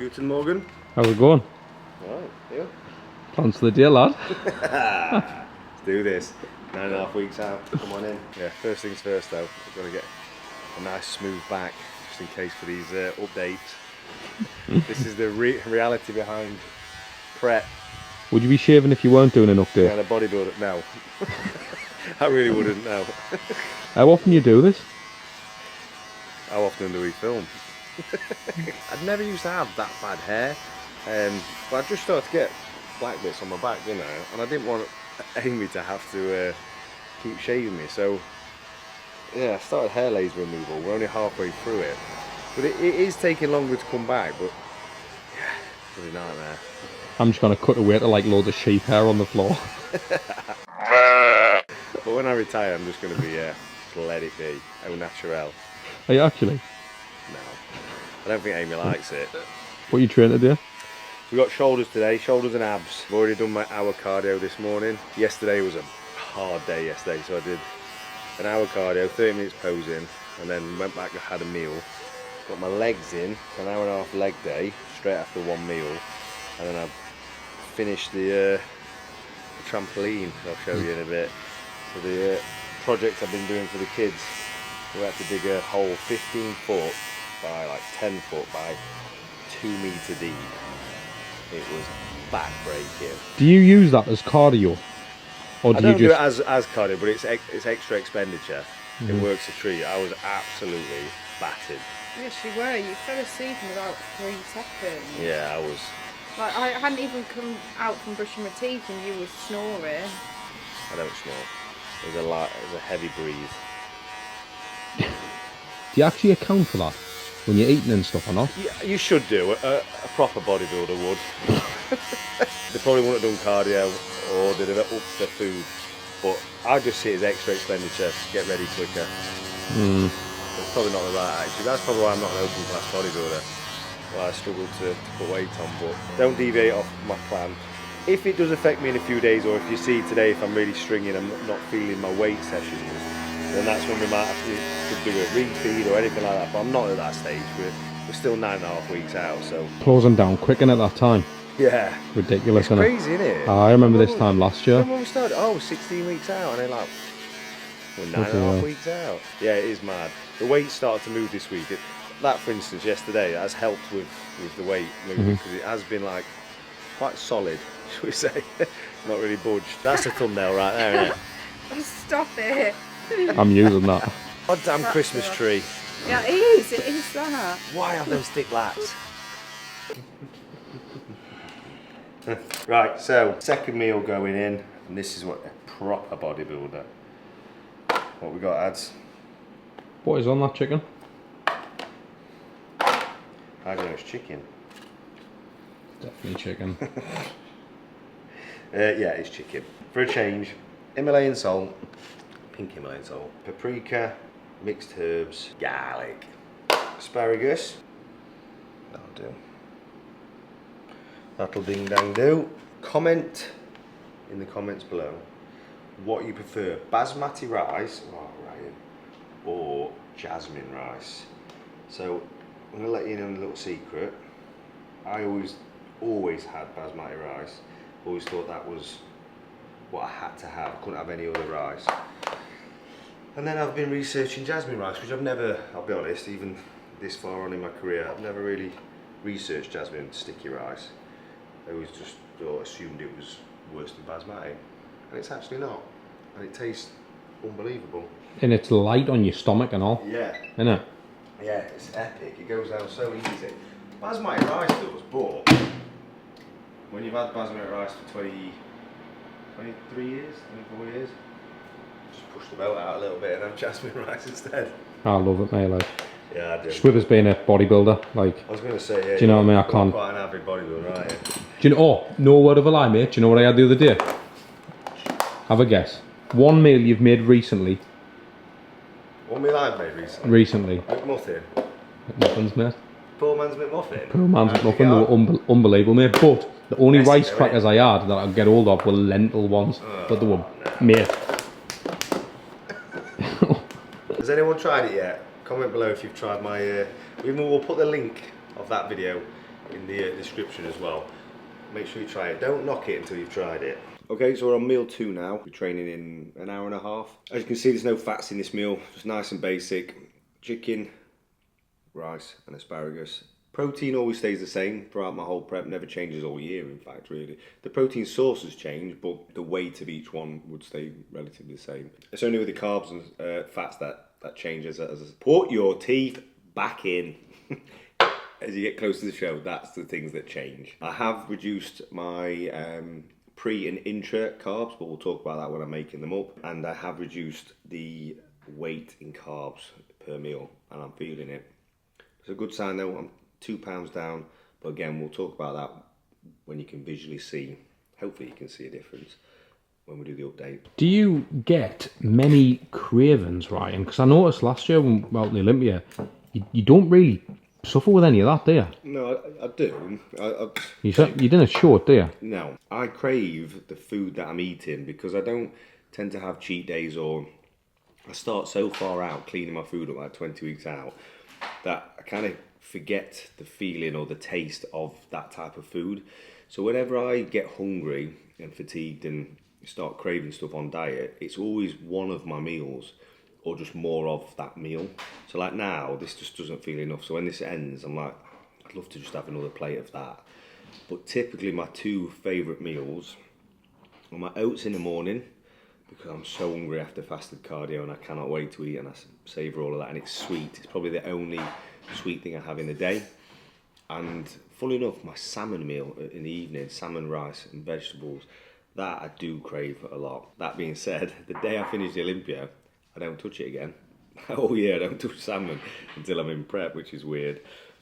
Guten Morgen. How's it going? Alright, you? Plans for the day, lad. Let's do this. 9.5 weeks out. Come on in. Yeah, first things first though. We've got to get a nice smooth back just in case for these updates. This is the reality behind prep. Would you be shaving if you weren't doing an update? Yeah, a bodybuilder. No. I really wouldn't, no. How often you do this? How often do we film? I'd never used to have that bad hair, but I just started to get black bits on my back, you know, and I didn't want Amy to have to keep shaving me, so yeah, I started hair laser removal. We're only halfway through it, but it is taking longer to come back, but yeah, it's really nightmare. I'm just going to cut away to like loads of sheep hair on the floor. But when I retire, I'm just going to be, just let it be, au naturel. Are you actually? No, I don't think Amy likes it. What are you training to do? We got shoulders today, shoulders and abs. I've already done my hour cardio this morning. Yesterday was a hard day yesterday, so I did an hour cardio, 30 minutes posing, and then went back and had a meal. Got my legs in, an hour and a half leg day, straight after one meal, and then I finished the trampoline, I'll show you in a bit. So the project I've been doing for the kids, we had to dig a hole 15 foot by like 10 foot by 2 meter deep. It was back-breaking. Do you use that as cardio? Or I do you don't just... do it as cardio, but it's extra expenditure. Mm-hmm. It works a treat. I was absolutely battered. Yes, you were. You fell asleep in about 3 seconds. Yeah, I was. Like, I hadn't even come out from brushing my teeth and you were snoring. I don't snore. It was a heavy breathe. Do you actually account for that when you're eating and stuff or not? Yeah, you should do. A proper bodybuilder would. They probably wouldn't have done cardio or they'd have upped their food. But I just see it as extra expenditure to get ready quicker. It's probably not the right attitude. That's probably why I'm not an open class bodybuilder. Why I struggle to put weight on, but don't deviate off my plan. If it does affect me in a few days, or if you see today if I'm really stringing, I'm not feeling my weight sessions, then that's when we might have to do a refeed or anything like that. But I'm not at that stage. We're still 9.5 weeks out, so Closing down quick and at that time. yeah, Ridiculous, it's isn't crazy, isn't it? I remember this time last year. Remember when we started? Oh, 16 weeks out, and they're like, we're 9.5 weeks out. Yeah, it is mad. The weight started to move this week. That, for instance, yesterday has helped with the weight moving because it has been like quite solid, should we say? Not really budged. That's a thumbnail right there, isn't it? Stop it. I'm using that. Goddamn Christmas tree. Yeah, it is that. Why have those thick lats? Right, so second meal going in, and this is what a proper bodybuilder. What we got, ads? What is on that chicken? I don't know, it's chicken. Definitely chicken. Yeah, it's chicken. For a change, Himalayan salt, pink Himalayan salt, paprika, mixed herbs, garlic, asparagus. That'll do. That'll ding dang do. Comment in the comments below what you prefer, basmati rice, or jasmine rice. So I'm going to let you know a little secret. I always had basmati rice. Always thought that was what I had to have. Couldn't have any other rice. And then I've been researching jasmine rice, which I've never, I'll be honest, even this far on in my career, I've never really researched jasmine sticky rice. I always just assumed it was worse than basmati. And it's actually not. And it tastes unbelievable. And it's light on your stomach and all. Yeah. Isn't it? Yeah, it's epic. It goes down so easy. Basmati rice does, but when you've had basmati rice for 23 years, 24 years, just push the belt out a little bit and have jasmine rice instead. I love it, mate. Like, yeah, I do. just with us being a bodybuilder, like. I was going to say, yeah. Do you know what I mean? I can't. Quite an average bodybuilder, aren't you? Do you know? Oh, no word of a lie, mate. Do you know what I had the other day? Have a guess. One meal you've made recently. One meal I've made recently. Recently. McMuffin. McMuffins, mate. Poor man's McMuffin. Poor man's McMuffin. They were unbelievable, mate. But the only Messy rice though, crackers I had that I'd get hold of were lentil ones. But they were, mate. Has anyone tried it yet? Comment below if you've tried my... we'll put the link of that video in the description as well. Make sure you try it. Don't knock it until you've tried it. Okay, so we're on meal 2 now. We're training in an hour and a half. As you can see, there's no fats in this meal. Just nice and basic. Chicken, rice and asparagus. Protein always stays the same throughout my whole prep, never changes all year in fact really. The protein sources change, but the weight of each one would stay relatively the same. It's only with the carbs and fats that changes. Put your teeth back in. As you get close to the show, that's the things that change. I have reduced my pre and intra carbs, but we'll talk about that when I'm making them up. And I have reduced the weight in carbs per meal, and I'm feeling it. It's a good sign though. I'm 2 pounds down, but again, we'll talk about that when you can visually see. Hopefully you can see a difference when we do the update. Do you get many cravings, Ryan? Because I noticed last year when we were out in the Olympia, you don't really suffer with any of that, do you? No, I do. You didn't show it, do you? No, I crave the food that I'm eating because I don't tend to have cheat days, or I start so far out cleaning my food up, like 20 weeks out, that I kind of forget the feeling or the taste of that type of food. So whenever I get hungry and fatigued and start craving stuff on diet, it's always one of my meals or just more of that meal. So like now, this just doesn't feel enough. So when this ends, I'm like, I'd love to just have another plate of that. But typically my 2 favourite meals are my oats in the morning, because I'm so hungry after fasted cardio and I cannot wait to eat, and I savour all of that, and it's sweet. It's probably the only sweet thing I have in the day. And funnily enough, my salmon meal in the evening, salmon, rice and vegetables, that I do crave a lot. That being said, the day I finish the Olympia, I don't touch it again. Oh yeah, I don't touch salmon until I'm in prep, which is weird.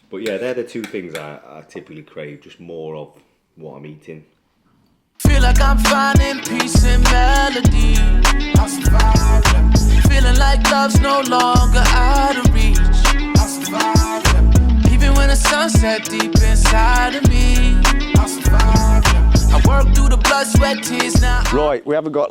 But yeah, they're the 2 things I typically crave, just more of what I'm eating. Feel like I'm finding peace and melody. I survive, yeah. Feeling like love's no longer out of reach. I survive, yeah. Even when the sun set deep inside of me. I survive, yeah. I work through the blood, sweat, tears now. Right, we haven't got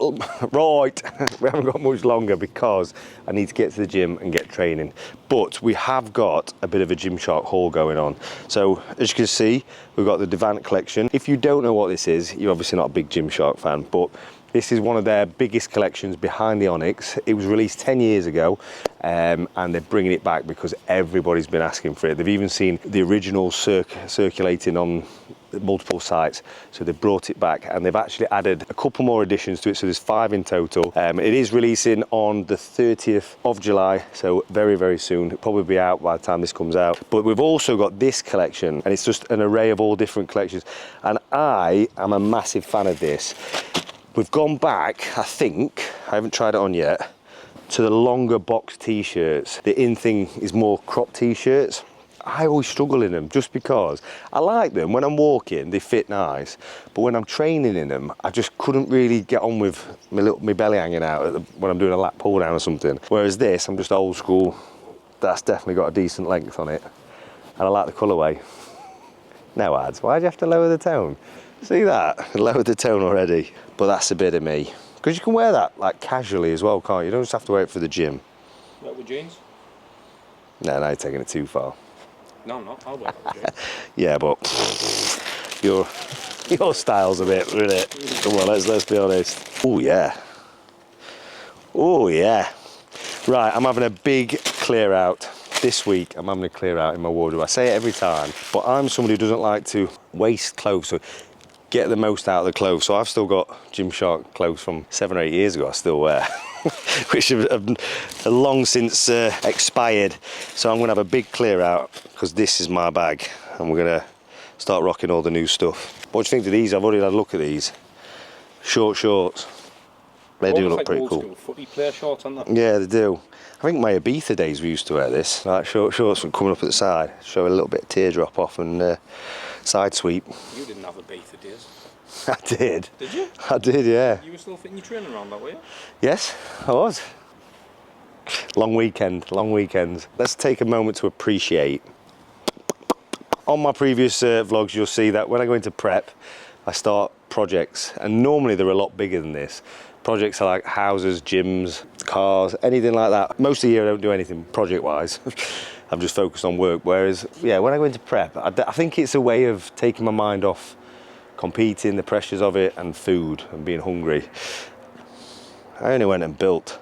much longer because I need to get to the gym and get training. But we have got a bit of a Gymshark haul going on. So as you can see, we've got the Devant Collection. If you don't know what this is, you're obviously not a big Gymshark fan, but this is one of their biggest collections behind the Onyx. It was released 10 years ago, and they're bringing it back because everybody's been asking for it. They've even seen the original circulating on multiple sites, so they've brought it back, and they've actually added a couple more additions to it, so there's 5 in total. It is releasing on the 30th of July, so very, very soon. It'll probably be out by the time this comes out. But we've also got this collection, and it's just an array of all different collections, and I am a massive fan of this. We've gone back, I think, I haven't tried it on yet, to the longer box t-shirts. The in thing is more crop t-shirts. I always struggle in them just because I like them. When I'm walking, they fit nice, but when I'm training in them, I just couldn't really get on with my belly hanging out when I'm doing a lat pull down or something. Whereas this, I'm just old school. That's definitely got a decent length on it, and I like the colourway. No ads, why'd you have to lower the tone? See that? Lowered the tone already. But that's a bit of me. Because you can wear that like casually as well, can't you? You don't just have to wear it for the gym. What, with jeans? No, you're taking it too far. No, I'm not. I'll wear that with jeans. Yeah, but your style's a bit, isn't it? Come on, let's be honest. Oh yeah. Oh yeah. Right, I'm having a big clear out. This week, I'm having a clear out in my wardrobe. I say it every time, but I'm somebody who doesn't like to waste clothes, so get the most out of the clothes. So I've still got Gymshark clothes from 7 or 8 years ago I still wear, which have long since expired. So I'm gonna have a big clear out because this is my bag, and we're gonna start rocking all the new stuff. What do you think of these? I've already had a look at these. Short shorts. They do look pretty cool. Footy player shorts on that. Yeah, they do. I think my Ibiza days we used to wear this, like short shorts from coming up at the side, show a little bit of teardrop off and side sweep. You didn't have Ibiza days. I did. Did you? I did, yeah. You were still fitting your training around that way? Yes, I was. Long weekends. Let's take a moment to appreciate. On my previous vlogs, you'll see that when I go into prep, I start projects, and normally they're a lot bigger than this. Projects are like houses, gyms, cars, anything like that. Most of the year I don't do anything project-wise. I'm just focused on work. Whereas, yeah, when I go into prep, I think it's a way of taking my mind off competing, the pressures of it, and food, and being hungry. I only went and built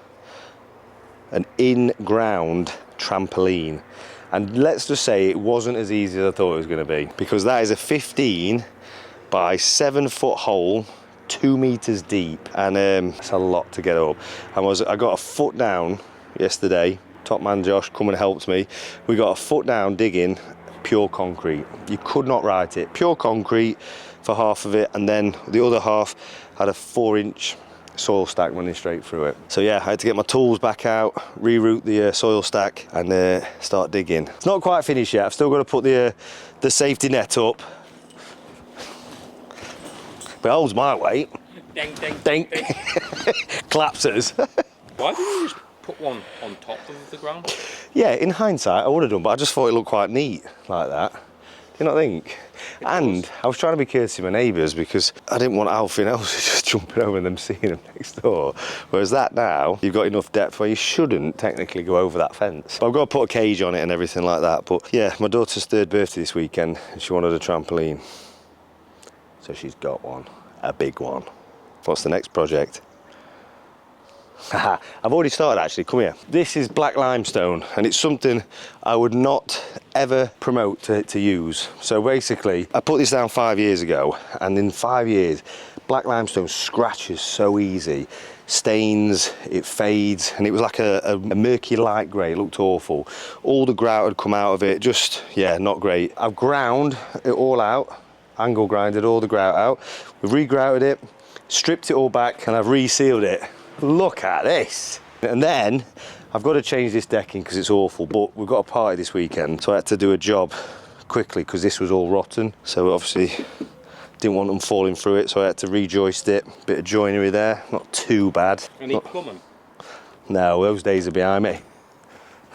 an in-ground trampoline. And let's just say it wasn't as easy as I thought it was going to be, because that is a 15 by 7 foot hole, 2 meters deep, and it's a lot to get up. I got a foot down yesterday. Top man Josh come and helped me. We got a foot down digging pure concrete. You could not write it. Pure concrete for half of it, and then the other half had a 4-inch soil stack running straight through it. So yeah, I had to get my tools back out, reroute the soil stack, and start digging. It's not quite finished yet. I've still got to put the safety net up. But it holds my weight. Ding, ding, ding. Collapses. Why didn't you just put one on top of the ground? Yeah, in hindsight, I would have done, but I just thought it looked quite neat like that. Do you not think? And I was trying to be courteous to my neighbours because I didn't want Alfie and Elsie just jumping over and them seeing them next door. Whereas that now, you've got enough depth where you shouldn't technically go over that fence. But I've got to put a cage on it and everything like that. But yeah, my daughter's 3rd birthday this weekend and she wanted a trampoline. So she's got one, a big one. What's the next project? I've already started actually, come here. This is black limestone and it's something I would not ever promote to use. So basically, I put this down 5 years ago, and in 5 years, black limestone scratches so easy, stains, it fades, and it was like a murky light grey. It looked awful. All the grout had come out of it, just, yeah, not great. I've ground it all out, angle grinded all the grout out. We've re-grouted it, stripped it all back, and I've resealed it. Look at this. And then I've got to change this decking because it's awful, but we've got a party this weekend, so I had to do a job quickly because this was all rotten. So obviously didn't want them falling through it, so I had to rejoist it. Bit of joinery there, not too bad. Any plumbing? No, those days are behind me.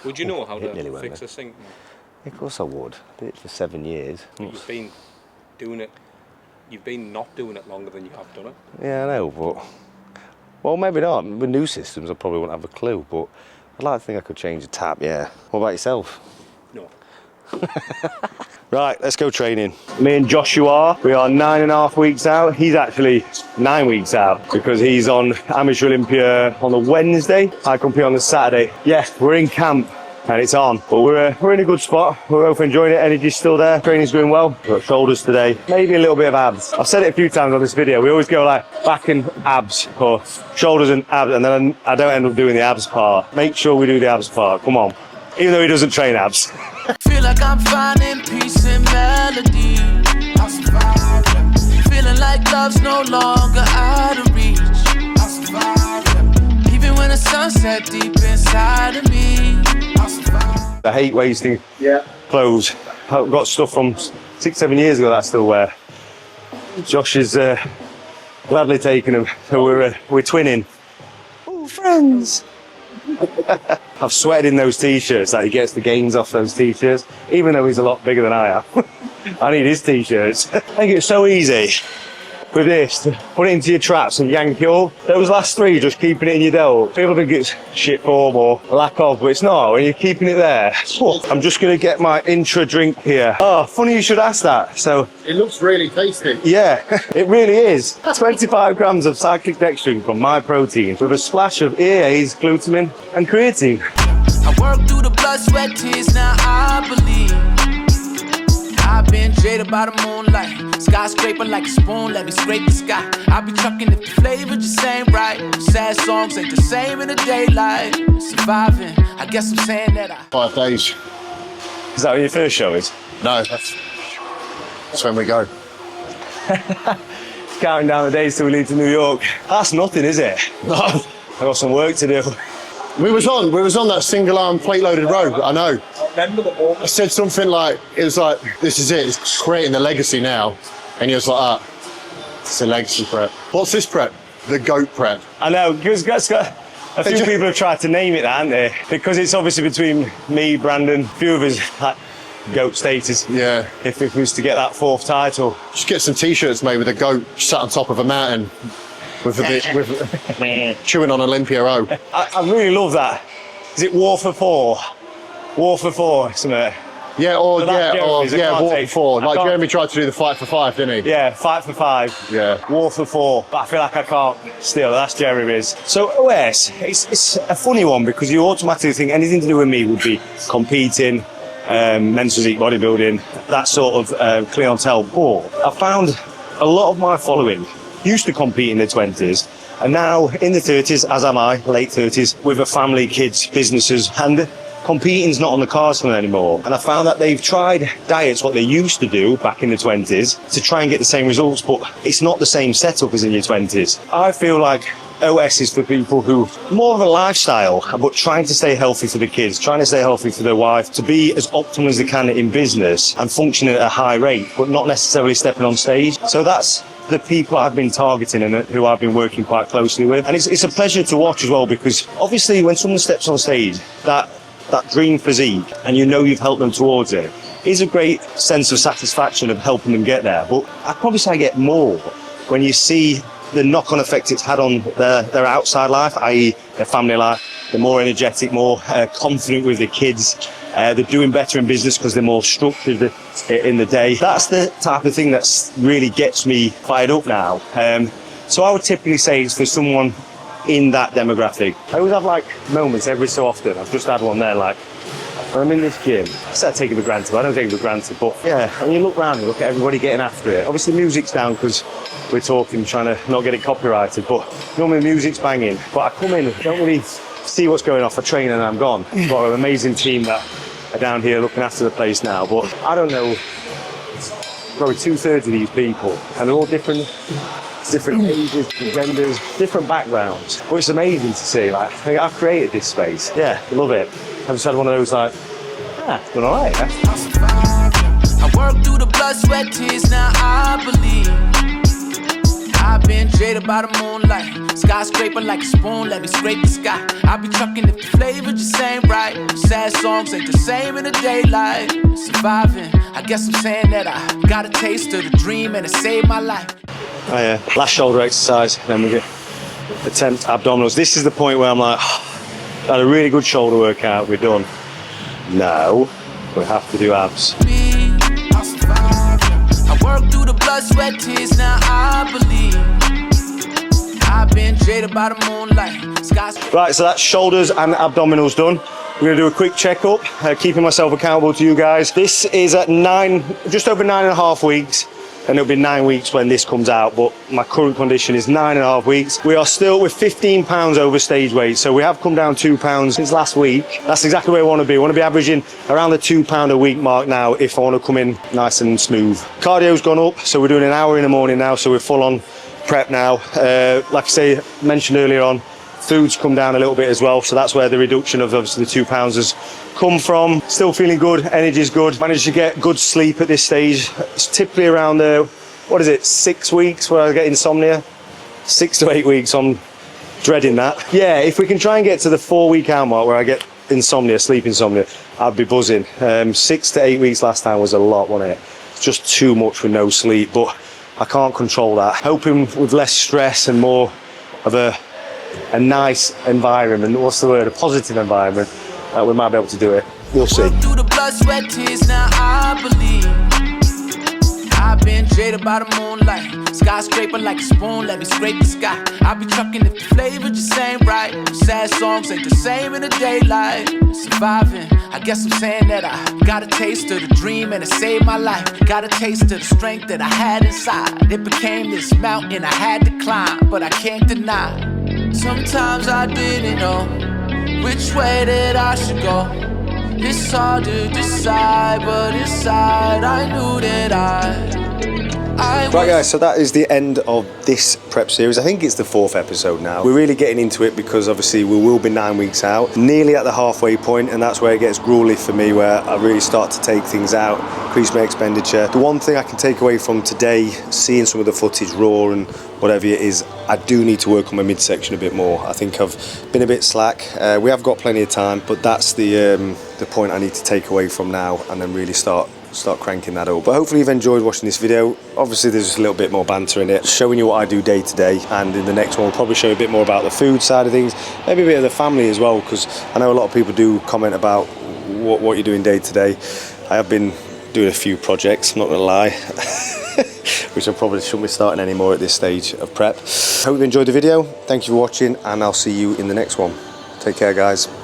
Would you know how to fix a sink? Of course I would. I did it for 7 years. You've been doing it. You've been not doing it longer than you have done it. Yeah, I know, but well, maybe not. With new systems, I probably wouldn't have a clue, but I'd like to think I could change a tap, yeah. What about yourself? No. Right, let's go training. Me and Joshua, we are 9.5 weeks out. He's actually 9 weeks out because he's on Amateur Olympia on the Wednesday. I compete on the Saturday. Yeah, we're in camp and it's on, but we're in a good spot. We're both enjoying it, energy's still there, training's going well. We've got shoulders today, maybe a little bit of abs. I've said it a few times on this video, we always go like back and abs, or shoulders and abs, and then I don't end up doing the abs part. Make sure we do the abs part, come on. Even though he doesn't train abs. Feel like I'm finding peace and melody. I survive, yeah. Feeling like love's no longer out of reach. I survive, yeah. Even when the sunset deep inside of me. I hate wasting clothes. I've got stuff from 6-7 years ago that I still wear. Josh is gladly taking them, so we're twinning. Oh, friends! I've sweated in those t-shirts that he gets the gains off those t-shirts, even though he's a lot bigger than I am. I need his t-shirts. I think it's so easy with this, to put it into your traps and yank it up. Those last 3, just keeping it in your delt. People think it's shit form or lack of, but it's not. When you're keeping it there. I'm just gonna get my intra drink here. Oh, funny you should ask that. So it looks really tasty. Yeah, it really is. 25 grams of cyclic dextrin from My Protein with a splash of EAs, glutamine and creatine. I work through the blood, sweat, tears, now I believe. I've been jaded by the moonlight, skyscraper like a spoon, let me scrape the sky. I be chucking if the flavor just ain't right. Sad songs ain't the same in the daylight. Surviving, I guess I'm saying that 5 days. Is that what your first show is? No, that's when we go. Counting down the days till we leave to New York. That's nothing, is it? No. I got some work to do. We was on that single arm plate loaded row, I know. I said something like, it was like, this is it, it's creating the legacy now. And he was like, ah, it's a legacy prep. What's this prep? The goat prep. I know, because a few people have tried to name it that, haven't they? Because it's obviously between me, Brandon, a few of us, like goat status. Yeah. If it was to get that 4th title. Just get some t-shirts made with a goat sat on top of a mountain with a bit, chewing on Olympia O. I really love that. Is it War for 4? War for 4, something. Yeah, or So that's Jeremy's, I can't War take- for 4. I Like can't- Jeremy tried to do the fight for 5, didn't he? Yeah, fight for 5. Yeah. War for 4. But I feel like I can't still. That's Jeremy's. So OS, it's a funny one because you automatically think anything to do with me would be competing, men's physique, bodybuilding, that sort of clientele. But I found a lot of my following used to compete in their 20s and now in the 30s, as am I, late 30s, with a family, kids, businesses, and competing's not on the cards for them anymore. And I found that they've tried diets, what they used to do back in the 20s, to try and get the same results, but it's not the same setup as in your 20s. I feel like OS is for people who more of a lifestyle, but trying to stay healthy for the kids, trying to stay healthy for their wife, to be as optimal as they can in business and functioning at a high rate, but not necessarily stepping on stage. So that's the people I've been targeting and who I've been working quite closely with. And it's a pleasure to watch as well, because obviously when someone steps on stage, that dream physique, and you know you've helped them towards it, is a great sense of satisfaction of helping them get there. But I'd probably say I get more when you see the knock-on effect it's had on their outside life, i.e. their family life. They're more energetic, more confident with their kids. They're doing better in business because they're more structured in the day. That's the type of thing that really gets me fired up now. So I would typically say it's for someone in that demographic. I always have like moments every so often. I've just had one there, like when I'm in this gym, I say I take it for granted, but I don't take it for granted. But yeah, when you look around and look at everybody getting after it, obviously music's down because we're talking, trying to not get it copyrighted, but normally music's banging. But I come in, don't really see what's going off. I train and I'm gone. I've got an amazing team that are down here looking after the place now, but I don't know, probably 2/3 of these people, and they're all different ages, different genders, different backgrounds. But it's amazing to see, like, I've created this space. Yeah, love it. I've just had one of those, like, it's done all right, yeah? I work through the blood, sweat, tears, now I believe. I've been jaded by the moonlight, skyscraper like a spoon, let me scrape the sky. I be trucking if the flavor just ain't right. Sad songs ain't the same in the daylight. Surviving, I guess I'm saying that I got a taste of the dream and it saved my life. Oh yeah, last shoulder exercise, then we get attempt abdominals. This is the point where I'm like, had a really good shoulder workout, we're done. Now, we have to do abs. I'll survive. I work through the blood, sweat, tears, now I believe. I've been jaded by the moonlight, skyscraper. Right, so that's shoulders and abdominals done. We're gonna do a quick checkup, keeping myself accountable to you guys. This is at just over 9.5 weeks. And it'll be 9 weeks when this comes out, but my current condition is 9.5 weeks. We are still with 15 pounds over stage weight, so we have come down 2 pounds since last week. That's exactly where I want to be. I want to be averaging around the 2 pound a week mark now if I want to come in nice and smooth. Cardio's gone up, so we're doing an hour in the morning now, so we're full on prep now. Like I say, mentioned earlier on, food's come down a little bit as well, so that's where the reduction of obviously the 2 pounds has come from. Still feeling good, energy's good. Managed to get good sleep at this stage. It's typically around the, 6 weeks where I get insomnia. 6 to 8 weeks, I'm dreading that. Yeah, if we can try and get to the 4-week out mark where I get insomnia, sleep insomnia, I'd be buzzing. 6 to 8 weeks last time was a lot, wasn't it? It's just too much with no sleep, but I can't control that. Hoping with less stress and more of a nice environment, what's the word, a positive environment, we might be able to do it. We'll see. Through the blood, sweat, tears, now I believe. I've been jaded by the moonlight, skyscraper like a spoon, let me scrape the sky. I be trucking if the flavor just ain't right. Sad songs ain't the same in the daylight. Surviving, I guess I'm saying that I got a taste of the dream and it saved my life. Got a taste of the strength that I had inside. It became this mountain I had to climb, but I can't deny. Sometimes I didn't know which way that I should go. It's hard to decide, but inside I knew that I Right guys, so that is the end of this prep series. I think it's the 4th episode now. We're really getting into it because obviously we will be 9 weeks out, nearly at the halfway point, and that's where it gets gruely for me, where I really start to take things out, increase my expenditure. The one thing I can take away from today, seeing some of the footage raw and whatever it is, I do need to work on my midsection a bit more. I think I've been a bit slack. We have got plenty of time, but that's the point I need to take away from now and then really start cranking that up. But hopefully you've enjoyed watching this video. Obviously there's just a little bit more banter in it, showing you what I do day to day, and in the next one we'll probably show you a bit more about the food side of things, maybe a bit of the family as well, because I know a lot of people do comment about what you're doing day to day. I have been doing a few projects, I'm not gonna lie, which I probably shouldn't be starting anymore at this stage of prep. Hope you enjoyed the video. Thank you for watching, and I'll see you in the next one. Take care, guys.